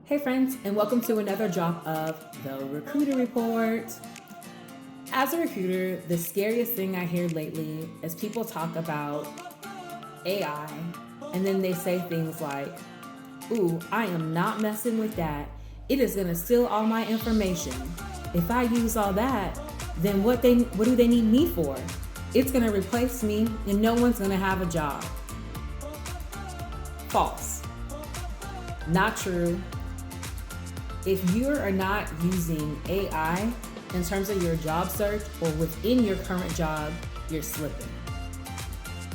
Hey friends, and welcome to another drop of the Recruiter Report. As a recruiter, the scariest thing I hear lately is people talk about AI and then they say things like, ooh, I am not messing with that. It is gonna steal all my information. If I use all that, then what do they need me for? It's gonna replace me and no one's gonna have a job. False. Not true. If you are not using AI in terms of your job search or within your current job, you're slipping.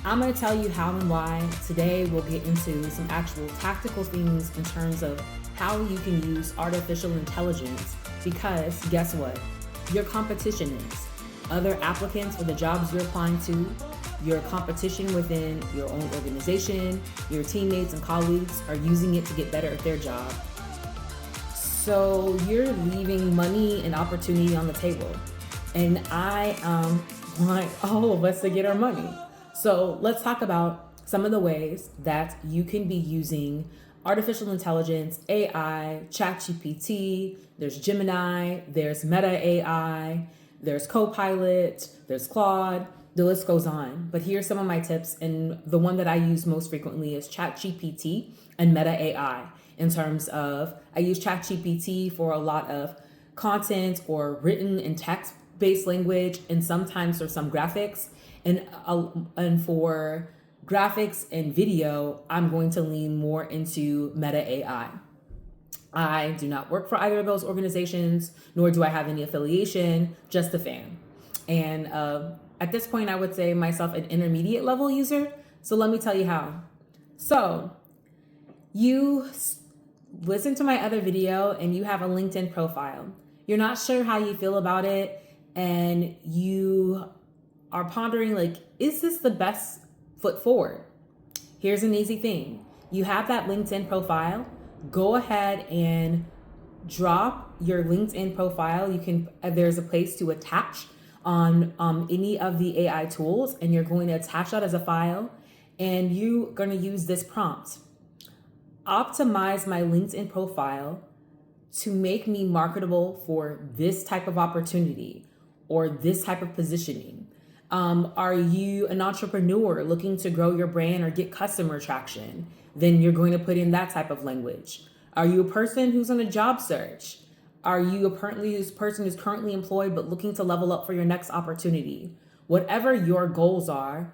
I'm going to tell you how and why. Today we'll get into some actual tactical things in terms of how you can use artificial intelligence, because guess what? Your competition is other applicants for the jobs you're applying to, your competition within your own organization, your teammates and colleagues are using it to get better at their job. So you're leaving money and opportunity on the table. And I want all of us to get our money. So let's talk about some of the ways that you can be using artificial intelligence, AI, ChatGPT, there's Gemini, there's Meta AI, there's Copilot, there's Claude, the list goes on. But here's some of my tips, and the one that I use most frequently is ChatGPT and Meta AI. In terms of, I use ChatGPT for a lot of content or written and text-based language, and sometimes for some graphics. And for graphics and video, I'm going to lean more into Meta AI. I do not work for either of those organizations, nor do I have any affiliation, just a fan. And at this point, I would say myself an intermediate level user. So let me tell you how. So you listen to my other video and you have a LinkedIn profile. You're not sure how you feel about it, and you are pondering, like, is this the best foot forward? Here's an easy thing. You have that LinkedIn profile. Go ahead and drop your LinkedIn profile. You can, there's a place to attach on any of the AI tools, and you're going to attach that as a file, and you're going to use this prompt. Optimize my LinkedIn profile to make me marketable for this type of opportunity or this type of positioning. Are you an entrepreneur looking to grow your brand or get customer traction? Then you're going to put in that type of language. Are you a person who's on a job search? Are you a person who's currently employed but looking to level up for your next opportunity? Whatever your goals are,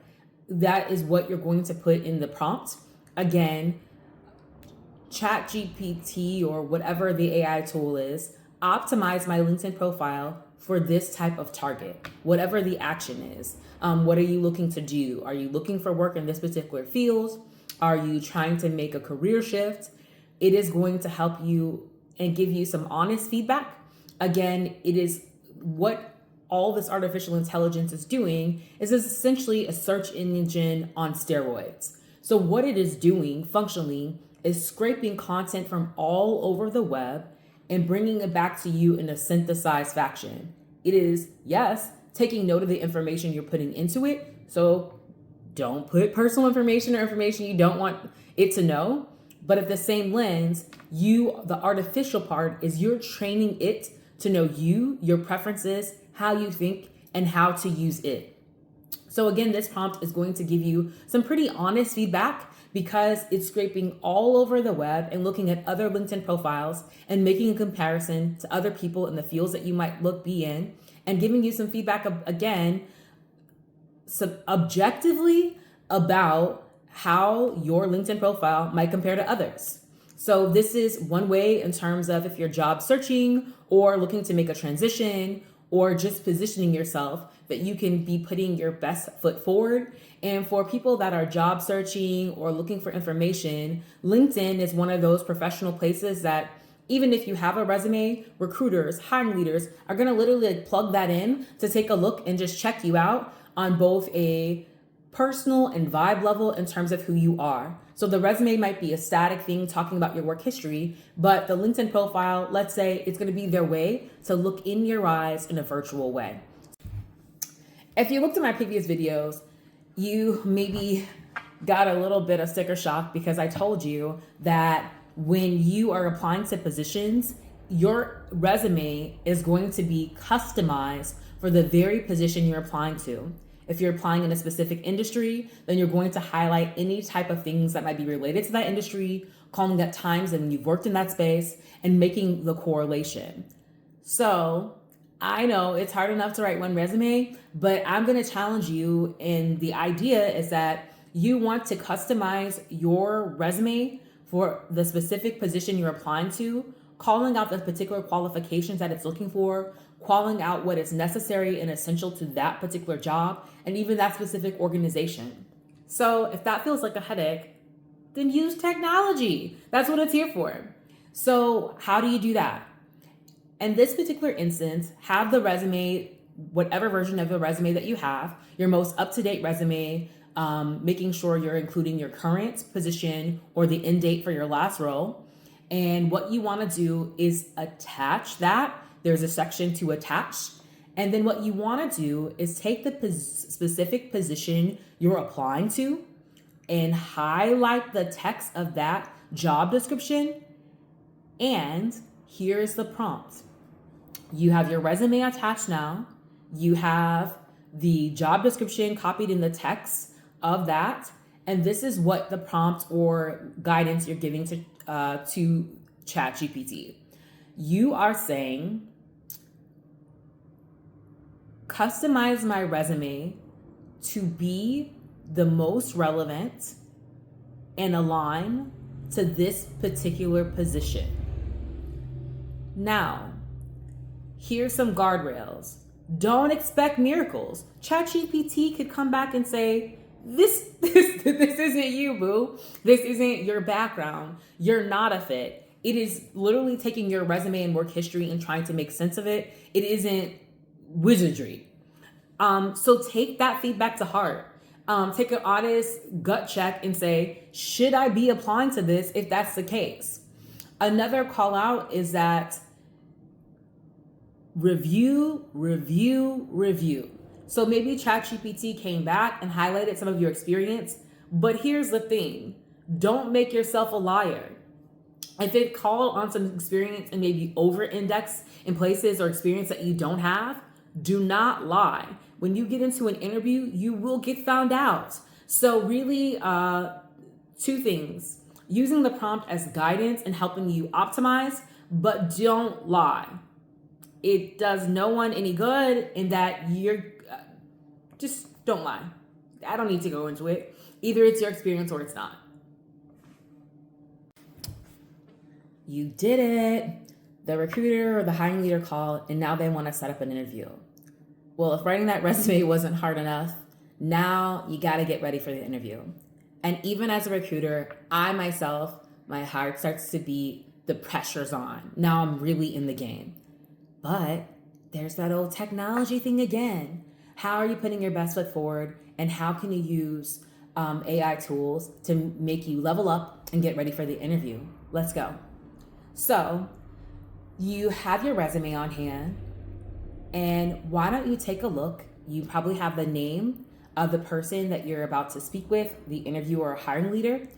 that is what you're going to put in the prompt. Again, ChatGPT or whatever the AI tool is, optimize my LinkedIn profile for this type of target, whatever the action is. What are you looking to do? Are you looking for work in this particular field? Are you trying to make a career shift? It is going to help you and give you some honest feedback. Again, it is what all this artificial intelligence is doing is essentially a search engine on steroids. So what it is doing functionally is scraping content from all over the web and bringing it back to you in a synthesized fashion. It is, yes, taking note of the information you're putting into it. So don't put personal information or information you don't want it to know. But at the same lens, the artificial part is you're training it to know you, your preferences, how you think, and how to use it. So again, this prompt is going to give you some pretty honest feedback, because it's scraping all over the web and looking at other LinkedIn profiles and making a comparison to other people in the fields that you might be in, and giving you some feedback again, objectively about how your LinkedIn profile might compare to others. So this is one way in terms of if you're job searching or looking to make a transition or just positioning yourself, that you can be putting your best foot forward. And for people that are job searching or looking for information, LinkedIn is one of those professional places that even if you have a resume, recruiters, hiring leaders are gonna literally plug that in to take a look and just check you out on both a personal and vibe level in terms of who you are. So the resume might be a static thing talking about your work history, but the LinkedIn profile, let's say it's gonna be their way to look in your eyes in a virtual way. If you looked at my previous videos, you maybe got a little bit of sticker shock because I told you that when you are applying to positions, your resume is going to be customized for the very position you're applying to. If you're applying in a specific industry, then you're going to highlight any type of things that might be related to that industry, calling out times and when you've worked in that space, and making the correlation. So I know it's hard enough to write one resume, but I'm going to challenge you. And the idea is that you want to customize your resume for the specific position you're applying to, calling out the particular qualifications that it's looking for, calling out what is necessary and essential to that particular job, and even that specific organization. So if that feels like a headache, then use technology. That's what it's here for. So how do you do that? In this particular instance, have the resume, whatever version of the resume that you have, your most up-to-date resume, making sure you're including your current position or the end date for your last role. And what you want to do is attach that. There's a section to attach. And then what you want to do is take the specific position you're applying to and highlight the text of that job description. And here's the prompt. You have your resume attached now. You have the job description copied in the text of that. And this is what the prompt or guidance you're giving to ChatGPT. You are saying, customize my resume to be the most relevant and align to this particular position. Now, here's some guardrails. Don't expect miracles. ChatGPT could come back and say, this isn't you, boo. This isn't your background. You're not a fit. It is literally taking your resume and work history and trying to make sense of it. It isn't wizardry. So take that feedback to heart. Take an honest gut check and say, should I be applying to this if that's the case? Another call out is that review. So maybe ChatGPT came back and highlighted some of your experience, but here's the thing. Don't make yourself a liar. If it called on some experience and maybe over-index in places or experience that you don't have, do not lie. When you get into an interview, you will get found out. So really, two things. Using the prompt as guidance and helping you optimize, but don't lie. It does no one any good in that you're just don't lie. I don't need to go into it. Either it's your experience or it's not. You did it. The recruiter or the hiring leader called and now they want to set up an interview. Well, if writing that resume wasn't hard enough, now you got to get ready for the interview. And even as a recruiter, I myself, my heart starts to beat, the pressure's on. Now I'm really in the game. But there's that old technology thing again. How are you putting your best foot forward? And how can you use AI tools to make you level up and get ready for the interview? Let's go. So you have your resume on hand. And why don't you take a look? You probably have the name of the person that you're about to speak with, the interviewer or hiring leader.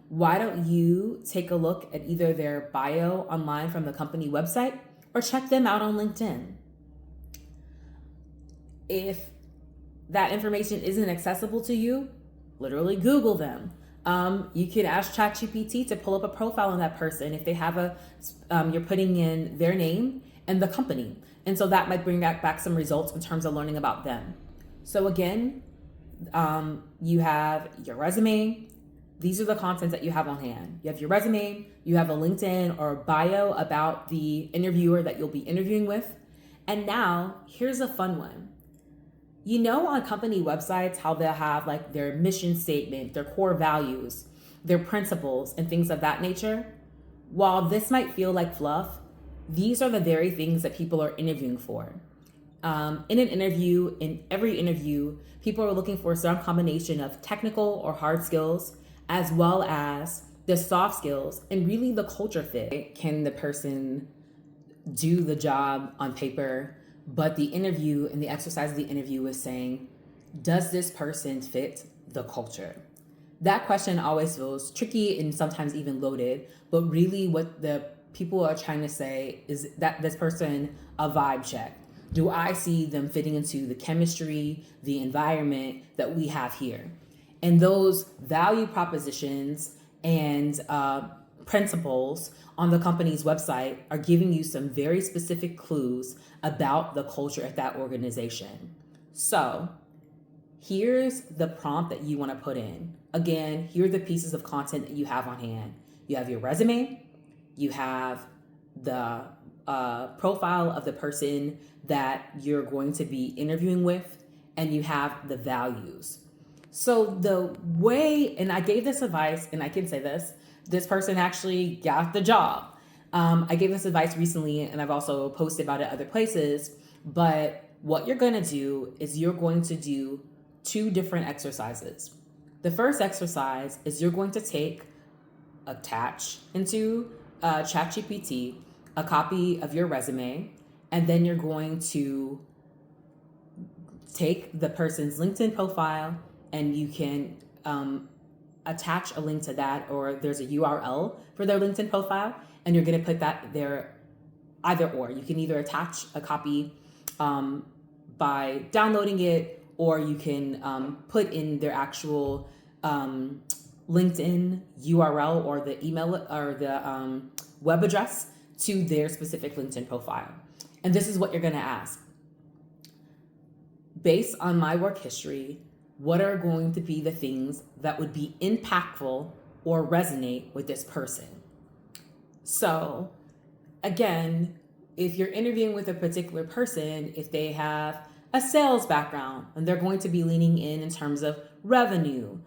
Why don't you take a look at either their bio online from the company website or check them out on LinkedIn? If that information isn't accessible to you, literally Google them. You can ask ChatGPT to pull up a profile on that person if they have you're putting in their name and the company. And so that might bring back some results in terms of learning about them. So again, you have your resume. These are the contents that you have on hand. You have your resume, you have a LinkedIn or bio about the interviewer that you'll be interviewing with. And now here's a fun one. You know, on company websites, how they'll have like their mission statement, their core values, their principles, and things of that nature. While this might feel like fluff, these are the very things that people are interviewing for. In every interview, people are looking for some combination of technical or hard skills, as well as the soft skills and really the culture fit. Can the person do the job on paper? But the interview and the exercise of the interview is saying, does this person fit the culture? that question always feels tricky and sometimes even loaded. But really, what the people are trying to say is that this person a vibe check. Do I see them fitting into the chemistry, the environment that we have here? And those value propositions and principles on the company's website are giving you some very specific clues about the culture at that organization. So, here's the prompt that you want to put in. Again, here are the pieces of content that you have on hand. You have your resume, you have the profile of the person that you're going to be interviewing with, and you have the values. So the way, and I gave this advice, and I can say this person actually got the job. I gave this advice recently, and I've also posted about it other places. But what you're going to do is you're going to do two different exercises. The first exercise is you're going to attach into ChatGPT a copy of your resume, and then you're going to take the person's LinkedIn profile, and you can attach a link to that, or there's a URL for their LinkedIn profile, and you're going to put that there either or. You can either attach a copy by downloading it, or you can put in their actual LinkedIn URL or the email or the web address to their specific LinkedIn profile. And this is what you're going to ask. Based on my work history, what are going to be the things that would be impactful or resonate with this person? So, again, if you're interviewing with a particular person, if they have a sales background, and they're going to be leaning in terms of revenue,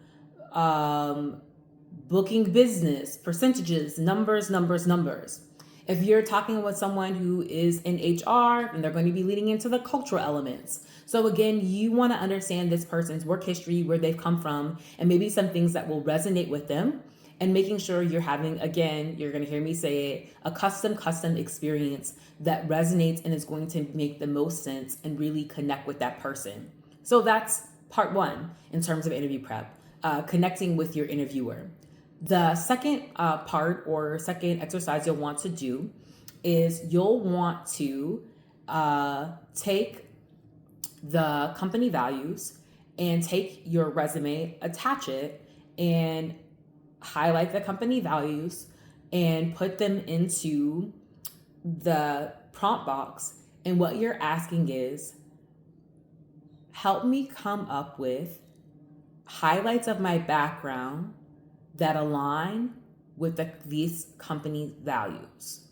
booking business, percentages, numbers. If you're talking with someone who is in HR, and they're going to be leaning into the cultural elements. So again, you want to understand this person's work history, where they've come from, and maybe some things that will resonate with them, and making sure you're having, again, you're going to hear me say it, a custom experience that resonates and is going to make the most sense and really connect with that person. So that's part one in terms of interview prep, connecting with your interviewer. The second part or second exercise you'll want to do is you'll want to take the company values and take your resume, attach it, and highlight the company values and put them into the prompt box. And what you're asking is, help me come up with highlights of my background that align with these company values.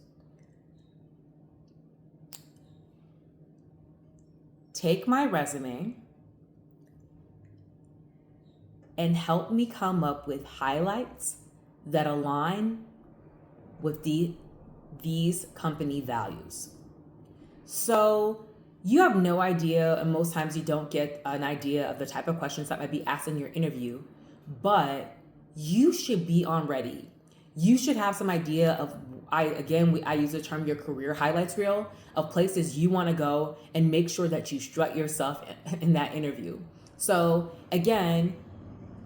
Take my resume and help me come up with highlights that align with these company values. So you have no idea, and most times you don't get an idea of the type of questions that might be asked in your interview, but you should be on ready. You should have some idea of, I use the term your career highlights reel, of places you want to go and make sure that you strut yourself in that interview. So again,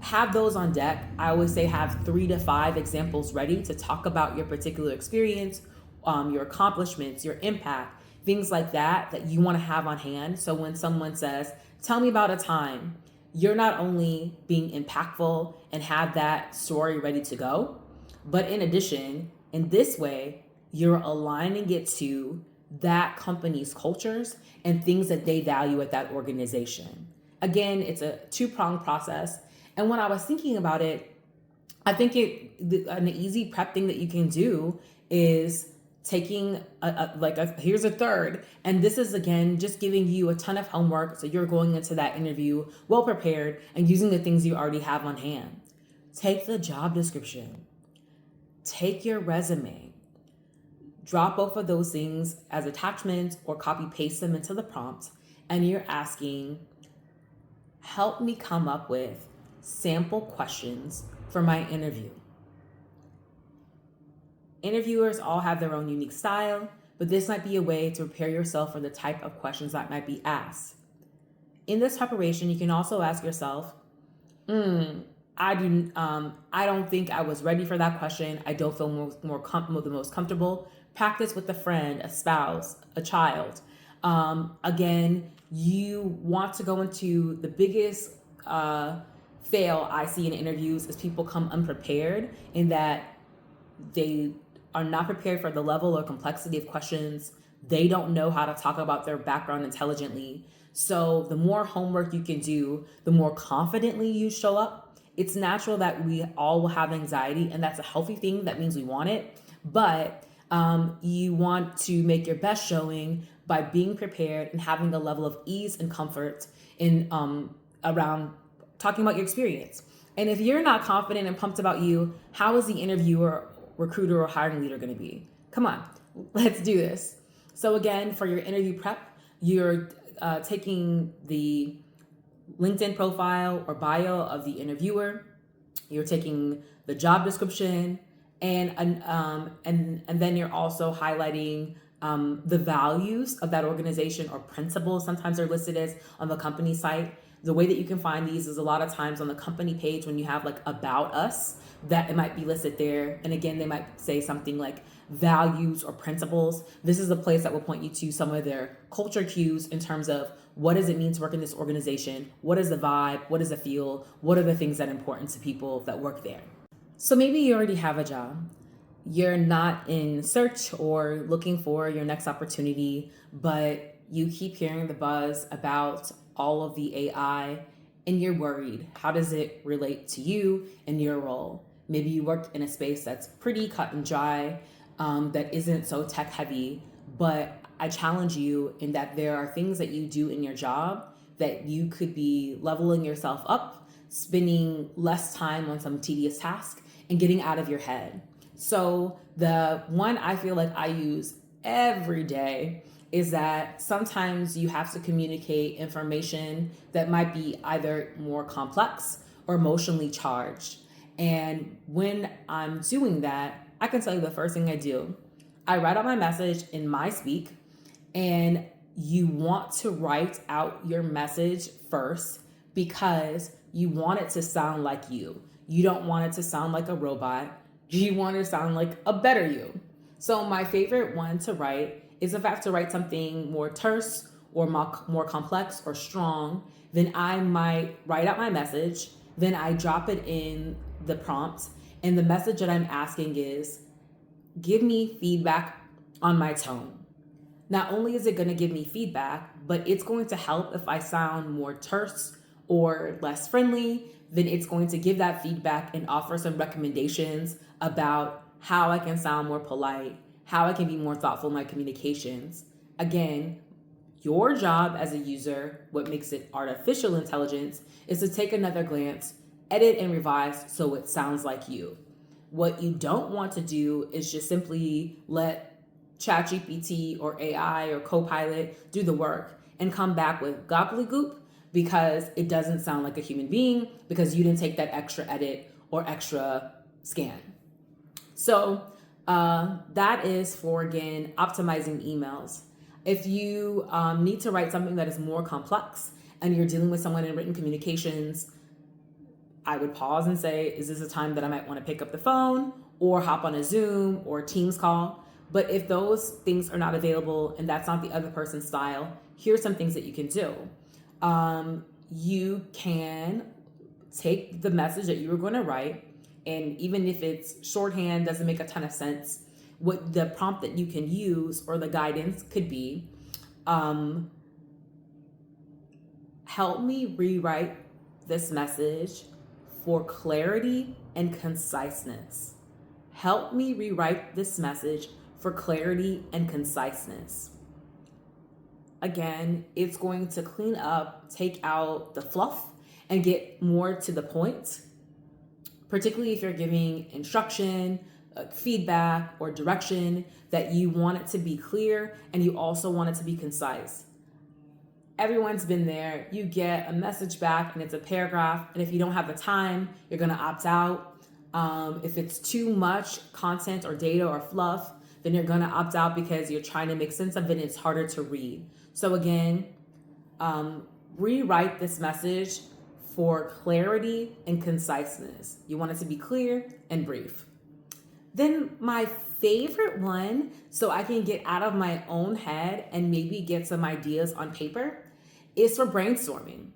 have those on deck. I always say have 3 to 5 examples ready to talk about your particular experience, your accomplishments, your impact, things like that you want to have on hand. So when someone says, tell me about a time, you're not only being impactful and have that story ready to go, but in addition, in this way, you're aligning it to that company's cultures and things that they value at that organization. Again, it's a 2-pronged process. And when I was thinking about it, I think an easy prep thing that you can do is taking here's a third, and this is again just giving you a ton of homework, so you're going into that interview well prepared and using the things you already have on hand. Take the job description, take your resume, drop both of those things as attachments or copy paste them into the prompt, and you're asking, help me come up with sample questions for my interview. Interviewers all have their own unique style, but this might be a way to prepare yourself for the type of questions that might be asked. In this preparation, you can also ask yourself, I don't think I was ready for that question. I don't feel the most comfortable. Practice with a friend, a spouse, a child. Again, you want to go into the biggest fail I see in interviews is people come unprepared, in that they are not prepared for the level or complexity of questions. They don't know how to talk about their background intelligently. So the more homework you can do, the more confidently you show up. It's natural that we all will have anxiety, and that's a healthy thing. That means we want it. But you want to make your best showing by being prepared and having a level of ease and comfort in around talking about your experience. And if you're not confident and pumped about you, how is the interviewer, recruiter, or hiring leader going to be? Come on, let's do this. So again, for your interview prep, you're taking the LinkedIn profile or bio of the interviewer. You're taking the job description, and then you're also highlighting the values of that organization or principles. Sometimes they're listed as on the company site. The way that you can find these is a lot of times on the company page when you have like about us, that it might be listed there. And again, they might say something like values or principles. This is a place that will point you to some of their culture cues in terms of what does it mean to work in this organization? What is the vibe? What is the feel? What are the things that are important to people that work there? So maybe you already have a job. You're not in search or looking for your next opportunity, but you keep hearing the buzz about all of the AI and you're worried. How does it relate to you and your role? Maybe you work in a space that's pretty cut and dry, that isn't so tech heavy, but I challenge you in that there are things that you do in your job that you could be leveling yourself up, spending less time on some tedious task, and getting out of your head. So the one I feel like I use every day is that sometimes you have to communicate information that might be either more complex or emotionally charged. And when I'm doing that, I can tell you the first thing I do. I write out my message in my speak, and you want to write out your message first because you want it to sound like you. You don't want it to sound like a robot. You want it to sound like a better you. So my favorite one to write is if I have to write something more terse or more complex or strong, then I might write out my message, then I drop it in the prompt, and the message that I'm asking is, give me feedback on my tone. Not only is it going to give me feedback, but it's going to help if I sound more terse or less friendly, then it's going to give that feedback and offer some recommendations about how I can sound more polite, how I can be more thoughtful in my communications. Again, your job as a user, what makes it artificial intelligence, is to take another glance, edit and revise so it sounds like you. What you don't want to do is just simply let ChatGPT or AI or Copilot do the work and come back with gobbledygook because it doesn't sound like a human being, because you didn't take that extra edit or extra scan. So that is for, again, optimizing emails. If you need to write something that is more complex and you're dealing with someone in written communications, I would pause and say, is this a time that I might want to pick up the phone or hop on a Zoom or Teams call? But if those things are not available and that's not the other person's style, here's some things that you can do. You can take the message that you were going to write, and even if it's shorthand, doesn't make a ton of sense, what the prompt that you can use or the guidance could be, help me rewrite this message for clarity and conciseness. Help me rewrite this message for clarity and conciseness. Again, it's going to clean up, take out the fluff, and get more to the point, particularly if you're giving instruction, feedback, or direction, that you want it to be clear and you also want it to be concise. Everyone's been there. You get a message back and it's a paragraph, and if you don't have the time, you're going to opt out. If it's too much content or data or fluff, then you're going to opt out because you're trying to make sense of it and it's harder to read. So again, rewrite this message for clarity and conciseness. You want it to be clear and brief. Then my favorite one, so I can get out of my own head and maybe get some ideas on paper, is for brainstorming.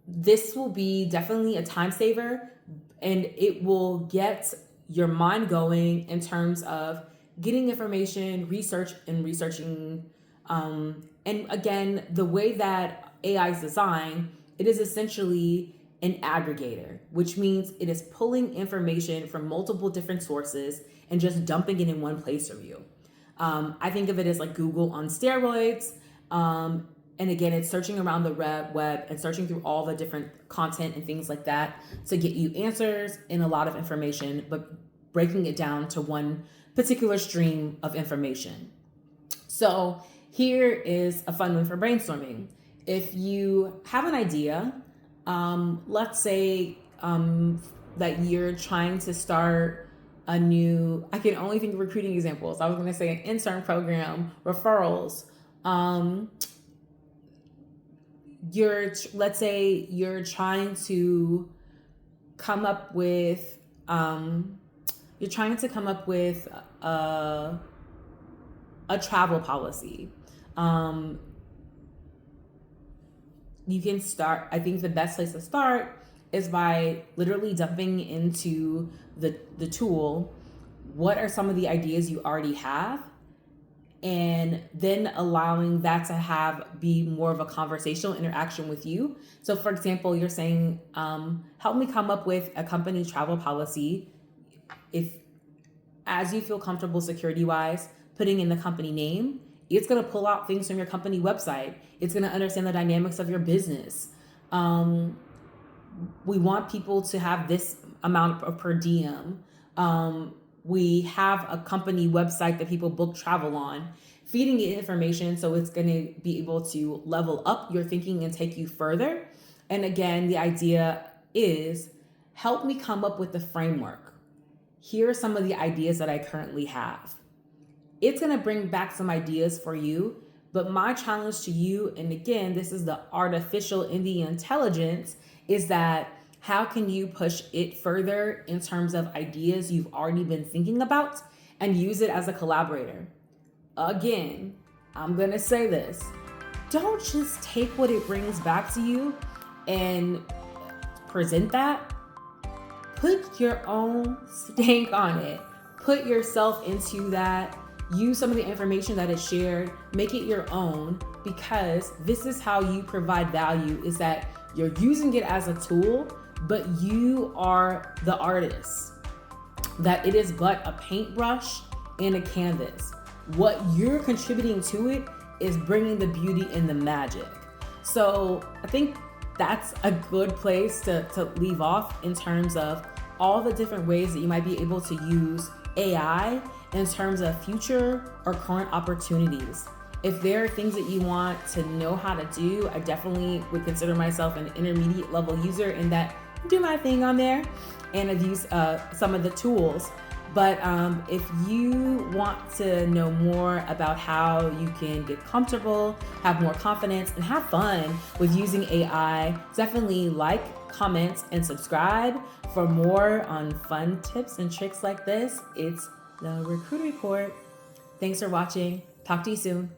This will be definitely a time saver, and it will get your mind going in terms of getting information, researching. And again, the way that AI is designed, it is essentially an aggregator, which means it is pulling information from multiple different sources and just dumping it in one place for you. I think of it as like Google on steroids. And again, it's searching around the web and searching through all the different content and things like that to get you answers and a lot of information, but breaking it down to one particular stream of information. So here is a fun one for brainstorming. If you have an idea, let's say that you're trying to start a new, I can only think of recruiting examples. I was going to say an intern program, referrals. Let's say you're trying to come up with a travel policy. You can start, I think the best place to start is by literally dumping into the tool what are some of the ideas you already have, and then allowing that to be more of a conversational interaction with you. So for example, you're saying, help me come up with a company travel policy. If, as you feel comfortable security wise, putting in the company name, it's going to pull out things from your company website. It's going to understand the dynamics of your business. We want people to have this amount of per diem. We have a company website that people book travel on, feeding it information so it's going to be able to level up your thinking and take you further. And again, the idea is, help me come up with the framework. Here are some of the ideas that I currently have. It's going to bring back some ideas for you, but my challenge to you, and again, this is the artificial in the intelligence, is that how can you push it further in terms of ideas you've already been thinking about and use it as a collaborator? Again, I'm going to say this. Don't just take what it brings back to you and present that. Put your own stank on it. Put yourself into that. Use some of the information that is shared. Make it your own, because this is how you provide value, is that you're using it as a tool, but you are the artist. That it is but a paintbrush and a canvas. What you're contributing to it is bringing the beauty and the magic. So I think that's a good place to leave off in terms of all the different ways that you might be able to use AI in terms of future or current opportunities. If there are things that you want to know how to do, I definitely would consider myself an intermediate level user in that I do my thing on there and I've used some of the tools. But if you want to know more about how you can get comfortable, have more confidence, and have fun with using AI, definitely like, comment, and subscribe for more on fun tips and tricks like this. It's the Recruit Report. Thanks for watching. Talk to you soon.